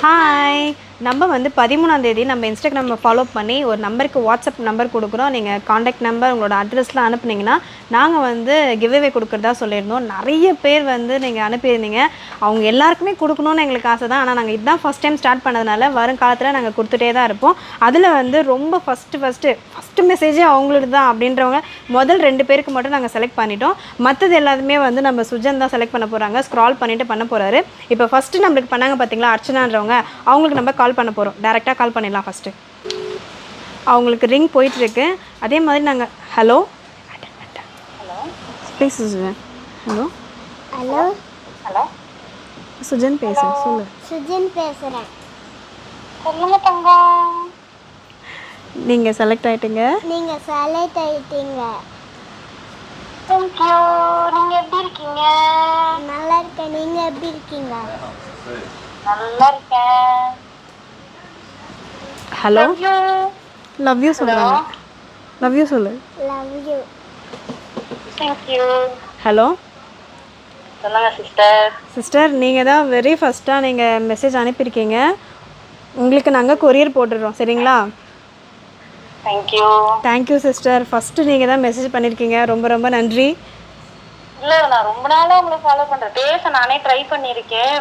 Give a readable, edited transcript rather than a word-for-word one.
Hi. நம்ம வந்து 13ஆம் தேதி நம்ம இன்ஸ்டாகிராமை ஃபாலோ பண்ணி ஒரு நம்பருக்கு வாட்ஸ்அப் நம்பர் கொடுக்குறோம். நீங்கள் காண்டாக்ட் நம்பர் உங்களோட அட்ரஸ்லாம் அனுப்புனீங்கன்னா நாங்கள் வந்து கிவ்அவே கொடுக்குறதா சொல்லியிருந்தோம். நிறைய பேர் வந்து நீங்கள் அனுப்பியிருந்தீங்க. அவங்க எல்லாருக்குமே கொடுக்கணும்னு எங்களுக்கு ஆசை தான். ஆனால் நாங்கள் இதுதான் ஃபஸ்ட் டைம் ஸ்டார்ட் பண்ணதுனால வருங்காலத்தில் நாங்கள் கொடுத்துட்டே தான் இருப்போம். அதில் வந்து ரொம்ப ஃபஸ்ட்டு மெசேஜே அவங்களோட தான் அப்படின்றவங்க முதல் 2 பேருக்கு மட்டும் நாங்கள் செலக்ட் பண்ணிட்டோம். மற்றது எல்லாத்துமே வந்து நம்ம சுஜன் தான் செலக்ட் பண்ண போகிறாங்க. ஸ்க்ரால் பண்ணிவிட்டு பண்ண போகிறாரு. இப்போ ஃபஸ்ட்டு நம்மளுக்கு பண்ணாங்க பார்த்தீங்களா அர்ச்சனான்றவங்க, அவங்களுக்கு நம்ம கால் பண்ண போகிறோம். டேரெக்டாக கால் பண்ணிடலாம். ஃபஸ்ட்டு அவங்களுக்கு ரிங் போயிட்டுருக்கு. அதே மாதிரி நாங்கள் hello please Sujan. Hello hello hello Sujan பேசு சொல்லு. சுஜன் பேசுகிறேன். சொல்லுங்க தங்கம். நீங்கள் செலக்ட் ஆகிட்டீங்க. நீங்கள் செலக்ட் ஆகிட்டீங்க. தேங்க்யூ. நீங்க எப்படி இருக்கீங்க? நல்லா இருக்கேன். நீங்கள் எப்படி இருக்கீங்க? நல்லா இருக்கேன். Hello Love you. Love you சொல்லுவாங்க. லவ் யூ சொல்லு. Love you. Thank you. Hello சொல்லுங்க சிஸ்டர். சிஸ்டர், நீங்கள் தான் வெரி ஃபஸ்ட்டாக நீங்கள் மெசேஜ் அனுப்பியிருக்கீங்க. உங்களுக்கு நாங்கள் கொரியர் போட்டுடுறோம். சரிங்களா? தேங்க்யூ. Thank you sister. ஃபஸ்ட்டு நீங்கள் தான் மெசேஜ் பண்ணியிருக்கீங்க. ரொம்ப ரொம்ப நன்றி. இல்ல நான் ரொம்ப நாளா உங்களை ஃபாலோ பண்றேன். பேச நானே ட்ரை பண்ணியிருக்கேன்.